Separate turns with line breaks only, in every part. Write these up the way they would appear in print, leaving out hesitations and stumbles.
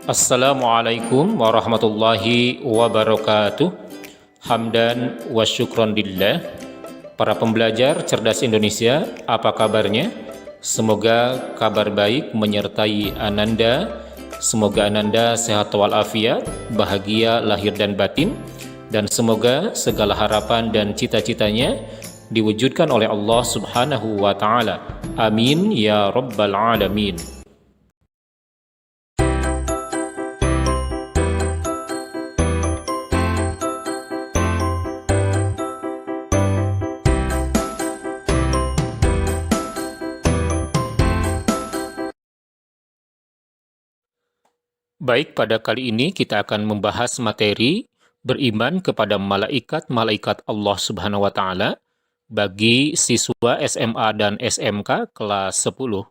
Assalamualaikum warahmatullahi wabarakatuh. Hamdan wa syukron lillah. Para pembelajar cerdas Indonesia, apa kabarnya? Semoga kabar baik menyertai Ananda. Semoga Ananda sehat walafiat, bahagia lahir dan batin, dan semoga segala harapan dan cita-citanya diwujudkan oleh Allah Subhanahu wa Ta'ala. Amin ya Rabbal 'Alamin. Baik, pada kali ini kita akan membahas materi beriman kepada malaikat-malaikat Allah Subhanahu wa Ta'ala bagi siswa SMA dan SMK kelas 10.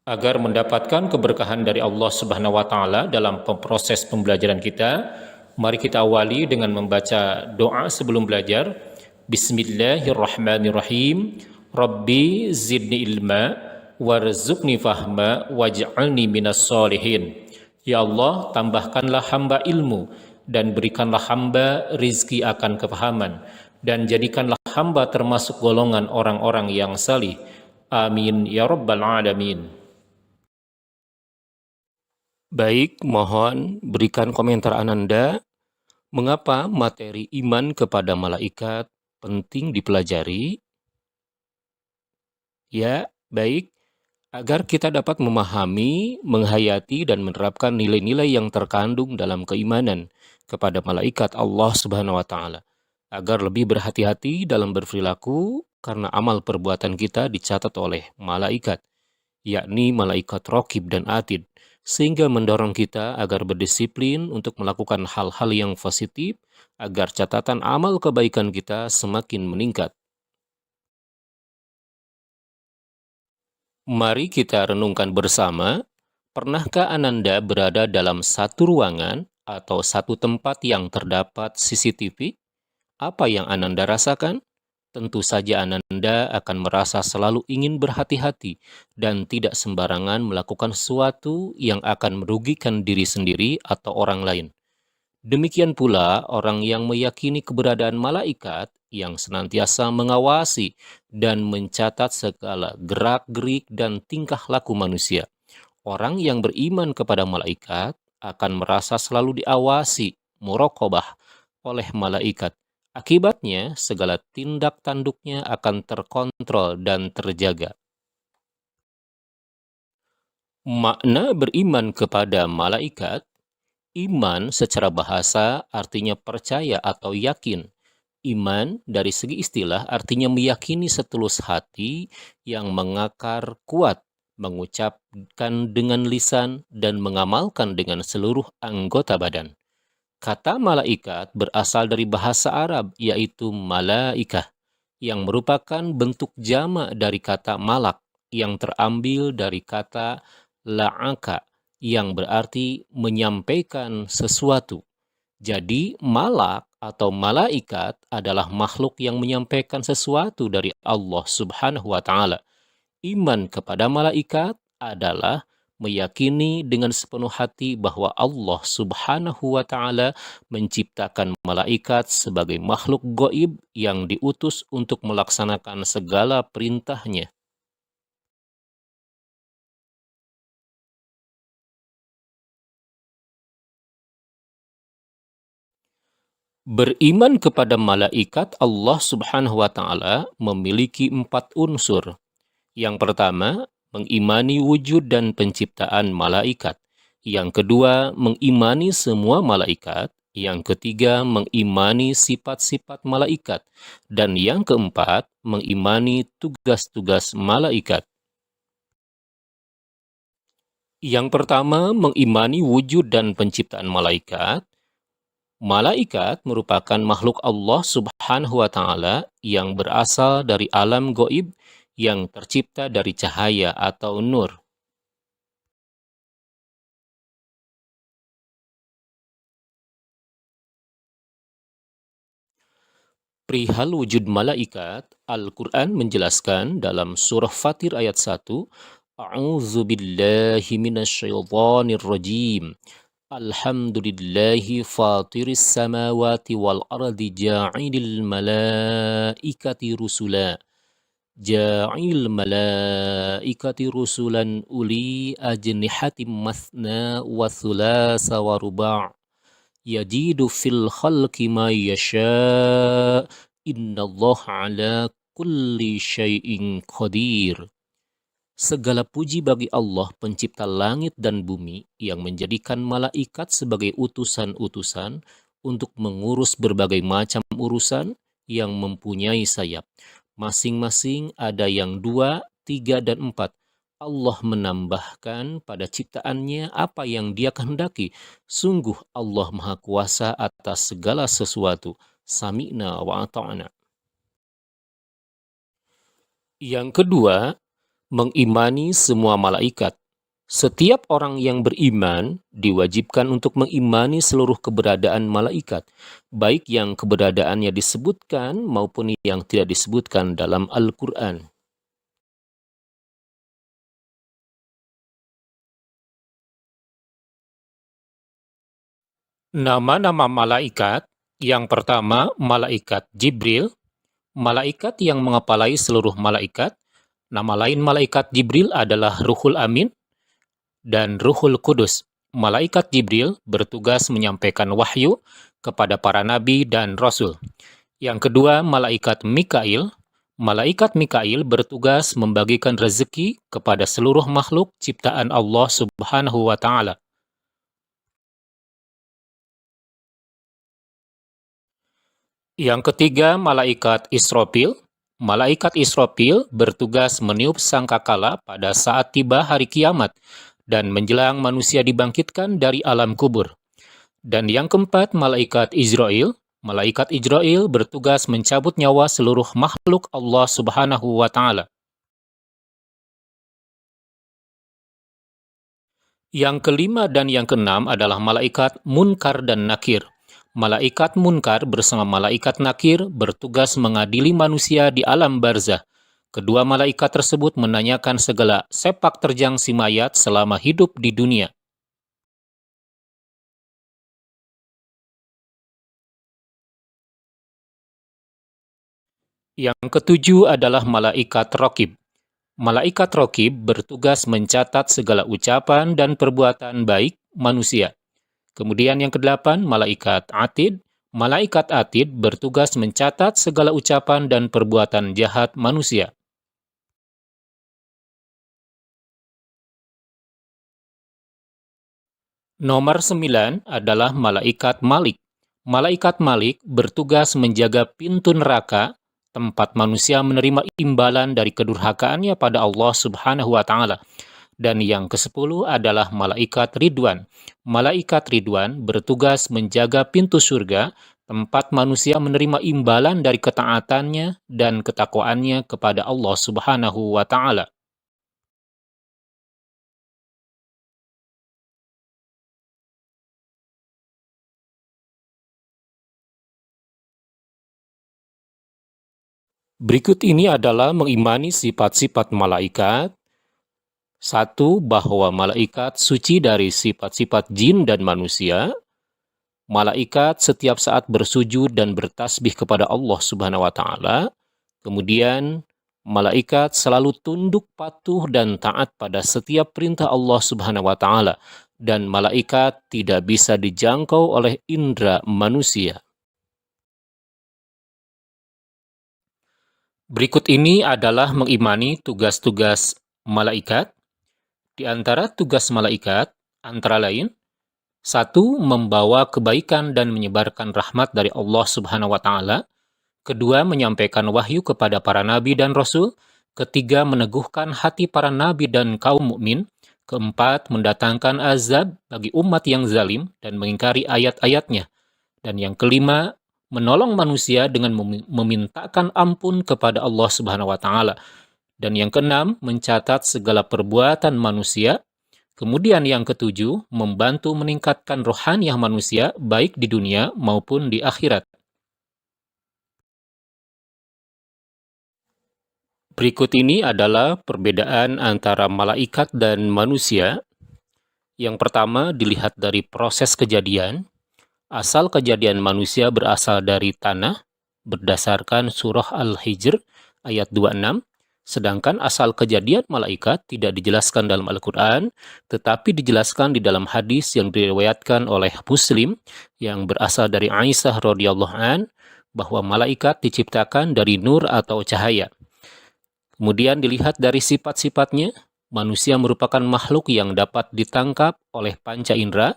Agar mendapatkan keberkahan dari Allah Subhanahu wa Ta'ala dalam proses pembelajaran kita, mari kita awali dengan membaca doa sebelum belajar. Bismillahirrahmanirrahim. Rabbi zidni ilma warzuqni fahma waj'alni minas solihin. Ya Allah, tambahkanlah hamba ilmu dan berikanlah hamba rizki akan kefahaman, dan jadikanlah hamba termasuk golongan orang-orang yang salih. Amin ya Rabbal 'Alamin. Baik, mohon berikan komentar Ananda, mengapa materi iman kepada malaikat penting dipelajari? Ya, baik, agar kita dapat memahami, menghayati, dan menerapkan nilai-nilai yang terkandung dalam keimanan kepada malaikat Allah Subhanahu wa Ta'ala, agar lebih berhati-hati dalam berperilaku, karena amal perbuatan kita dicatat oleh malaikat, yakni malaikat Raqib dan Atid, sehingga mendorong kita agar berdisiplin untuk melakukan hal-hal yang positif, agar catatan amal kebaikan kita semakin meningkat. Mari kita renungkan bersama, pernahkah Ananda berada dalam satu ruangan atau satu tempat yang terdapat CCTV? Apa yang Ananda rasakan? Tentu saja Ananda akan merasa selalu ingin berhati-hati dan tidak sembarangan melakukan sesuatu yang akan merugikan diri sendiri atau orang lain. Demikian pula orang yang meyakini keberadaan malaikat yang senantiasa mengawasi dan mencatat segala gerak-gerik dan tingkah laku manusia. Orang yang beriman kepada malaikat akan merasa selalu diawasi, muraqabah oleh malaikat. Akibatnya, segala tindak tanduknya akan terkontrol dan terjaga. Makna beriman kepada malaikat, iman secara bahasa artinya percaya atau yakin. Iman dari segi istilah artinya meyakini setulus hati yang mengakar kuat, mengucapkan dengan lisan, dan mengamalkan dengan seluruh anggota badan. Kata malaikat berasal dari bahasa Arab, yaitu malaikah, yang merupakan bentuk jamak dari kata malak, yang terambil dari kata la'aka, yang berarti menyampaikan sesuatu. Jadi, malak atau malaikat adalah makhluk yang menyampaikan sesuatu dari Allah Subhanahu wa Ta'ala. Iman kepada malaikat adalah meyakini dengan sepenuh hati bahwa Allah Subhanahu wa Ta'ala menciptakan malaikat sebagai makhluk gaib yang diutus untuk melaksanakan segala perintahnya. Beriman kepada malaikat Allah Subhanahu wa Ta'ala memiliki 4 unsur. Yang pertama, mengimani wujud dan penciptaan malaikat. Yang kedua, mengimani semua malaikat. Yang ketiga, mengimani sifat-sifat malaikat. Dan yang keempat, mengimani tugas-tugas malaikat. Yang pertama, mengimani wujud dan penciptaan malaikat. Malaikat merupakan makhluk Allah Subhanahu wa Ta'ala yang berasal dari alam gaib yang tercipta dari cahaya atau nur. Perihal wujud malaikat, Al-Quran menjelaskan dalam surah Fatir ayat 1, A'udzu billahi minasyaitonir rajim. Alhamdulillahi fatiris samawati wal ardi ja'ilil malaikati rusula. Ja'il malaikati rusulan uli ajnihatim mathna wa thulasa wa ruba'. Yajidu fil khalqi ma yasha' innallaha ala kulli syai'in qadir. Segala puji bagi Allah pencipta langit dan bumi yang menjadikan malaikat sebagai utusan-utusan untuk mengurus berbagai macam urusan yang mempunyai sayap. Masing-masing ada yang 2, 3, dan 4. Allah menambahkan pada ciptaannya apa yang Dia kehendaki. Sungguh Allah Maha Kuasa atas segala sesuatu. Sami'na wa ata'na. Yang kedua, mengimani semua malaikat. Setiap orang yang beriman diwajibkan untuk mengimani seluruh keberadaan malaikat, baik yang keberadaannya disebutkan maupun yang tidak disebutkan dalam Al-Quran. Nama-nama malaikat, yang pertama malaikat Jibril, malaikat yang mengepalai seluruh malaikat. Nama lain malaikat Jibril adalah Ruhul Amin dan Ruhul Kudus. Malaikat Jibril bertugas menyampaikan wahyu kepada para nabi dan rasul. Yang kedua, malaikat Mikail. Malaikat Mikail bertugas membagikan rezeki kepada seluruh makhluk ciptaan Allah Subhanahu wa Ta'ala. Yang ketiga, malaikat Israfil. Malaikat Israfil bertugas meniup sangkakala pada saat tiba hari kiamat dan menjelang manusia dibangkitkan dari alam kubur. Dan yang keempat, malaikat Israel. Malaikat Israel bertugas mencabut nyawa seluruh makhluk Allah Subhanahu wa Ta'ala. Yang kelima dan yang keenam adalah malaikat Munkar dan Nakir. Malaikat Munkar bersama malaikat Nakir bertugas mengadili manusia di alam barzah. Kedua malaikat tersebut menanyakan segala sepak terjang si mayat selama hidup di dunia. Yang ketujuh adalah malaikat Raqib. Malaikat Raqib bertugas mencatat segala ucapan dan perbuatan baik manusia. Kemudian yang kedelapan, malaikat Atid. Malaikat Atid bertugas mencatat segala ucapan dan perbuatan jahat manusia. Nomor 9 adalah malaikat Malik. Malaikat Malik bertugas menjaga pintu neraka, tempat manusia menerima imbalan dari kedurhakaannya pada Allah Subhanahu wa Ta'ala. Dan yang ke-10 adalah malaikat Ridwan. Malaikat Ridwan bertugas menjaga pintu surga, tempat manusia menerima imbalan dari ketaatannya dan ketakwaannya kepada Allah Subhanahu wa Ta'ala. Berikut ini adalah mengimani sifat-sifat malaikat. 1. Bahwa malaikat suci dari sifat-sifat jin dan manusia. Malaikat setiap saat bersujud dan bertasbih kepada Allah Subhanahu wa Ta'ala. Kemudian, malaikat selalu tunduk patuh dan taat pada setiap perintah Allah Subhanahu wa Ta'ala. Dan malaikat tidak bisa dijangkau oleh indera manusia. Berikut ini adalah mengimani tugas-tugas malaikat. Di antara tugas malaikat, antara lain, 1. Membawa kebaikan dan menyebarkan rahmat dari Allah Subhanahu wa Ta'ala. 2. Menyampaikan wahyu kepada para nabi dan rasul. 3. Meneguhkan hati para nabi dan kaum mukmin. 4. Mendatangkan azab bagi umat yang zalim dan mengingkari ayat-ayatnya. Dan yang kelima, menolong manusia dengan memintakan ampun kepada Allah Subhanahu wa Ta'ala. Dan yang keenam, mencatat segala perbuatan manusia. Kemudian yang ketujuh, membantu meningkatkan rohaniah manusia baik di dunia maupun di akhirat. Berikut ini adalah perbedaan antara malaikat dan manusia. Yang pertama dilihat dari proses kejadian. Asal kejadian manusia berasal dari tanah, berdasarkan surah Al-Hijr ayat 26. Sedangkan asal kejadian malaikat tidak dijelaskan dalam Al-Quran, tetapi dijelaskan di dalam hadis yang diriwayatkan oleh Muslim yang berasal dari Aisyah radhiyallahu an, bahwa malaikat diciptakan dari nur atau cahaya. Kemudian dilihat dari sifat-sifatnya, manusia merupakan makhluk yang dapat ditangkap oleh panca indera,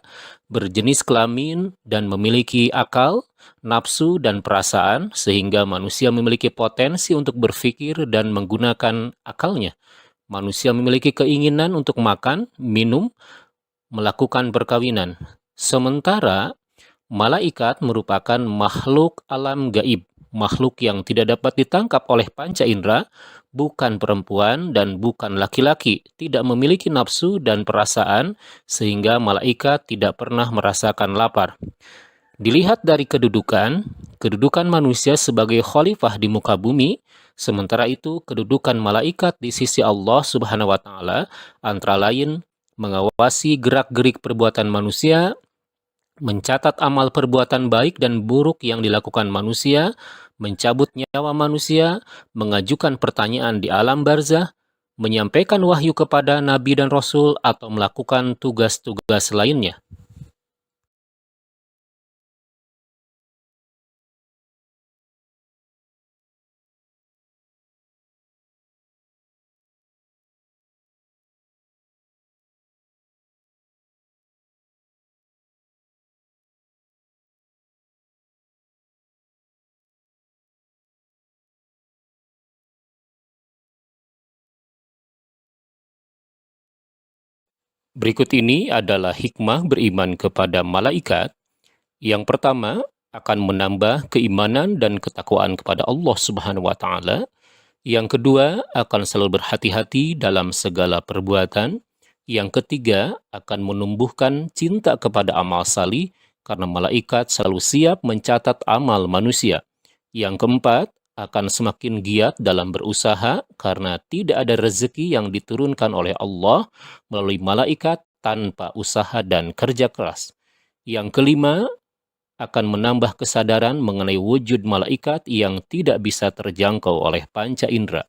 berjenis kelamin, dan memiliki akal, nafsu, dan perasaan, sehingga manusia memiliki potensi untuk berpikir dan menggunakan akalnya. Manusia memiliki keinginan untuk makan, minum, melakukan perkawinan. Sementara malaikat merupakan makhluk alam gaib, makhluk yang tidak dapat ditangkap oleh panca indera, bukan perempuan dan bukan laki-laki, tidak memiliki nafsu dan perasaan, sehingga malaikat tidak pernah merasakan lapar. Dilihat dari kedudukan manusia sebagai khalifah di muka bumi, sementara itu kedudukan malaikat di sisi Allah Subhanahu wa taala antara lain mengawasi gerak-gerik perbuatan manusia, mencatat amal perbuatan baik dan buruk yang dilakukan manusia, mencabut nyawa manusia, mengajukan pertanyaan di alam barzah, menyampaikan wahyu kepada nabi dan rasul, atau melakukan tugas-tugas lainnya. Berikut ini adalah hikmah beriman kepada malaikat. Yang pertama, akan menambah keimanan dan ketakwaan kepada Allah Subhanahu wa taala. Yang kedua, akan selalu berhati-hati dalam segala perbuatan. Yang ketiga, akan menumbuhkan cinta kepada amal salih karena malaikat selalu siap mencatat amal manusia. Yang keempat, akan semakin giat dalam berusaha karena tidak ada rezeki yang diturunkan oleh Allah melalui malaikat tanpa usaha dan kerja keras. Yang kelima, akan menambah kesadaran mengenai wujud malaikat yang tidak bisa terjangkau oleh panca indera.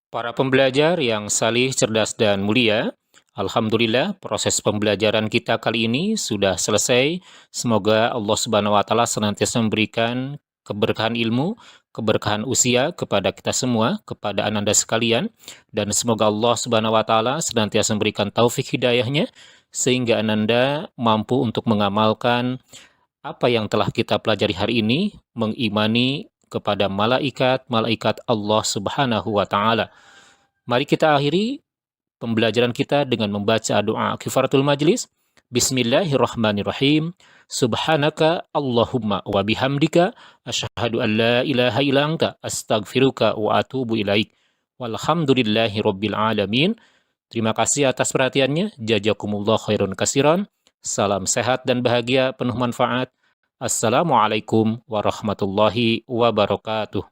Para pembelajar yang salih, cerdas, dan mulia, Alhamdulillah proses pembelajaran kita kali ini sudah selesai. Semoga Allah Subhanahu wa taala senantiasa memberikan keberkahan ilmu, keberkahan usia kepada kita semua, kepada ananda sekalian, dan semoga Allah Subhanahu wa taala senantiasa memberikan taufik hidayahnya sehingga ananda mampu untuk mengamalkan apa yang telah kita pelajari hari ini, mengimani kepada malaikat-malaikat Allah Subhanahu wa taala. Mari kita akhiri pembelajaran kita dengan membaca doa kifaratul majlis. Bismillahirrahmanirrahim. Subhanaka Allahumma wa bihamdika asyhadu an la ilaha illa anta astaghfiruka wa atubu ilaik. Walhamdulillahi rabbil alamin. Terima kasih atas perhatiannya. Jazakumullah khairun kasiran. Salam sehat dan bahagia penuh manfaat. Assalamualaikum warahmatullahi wabarakatuh.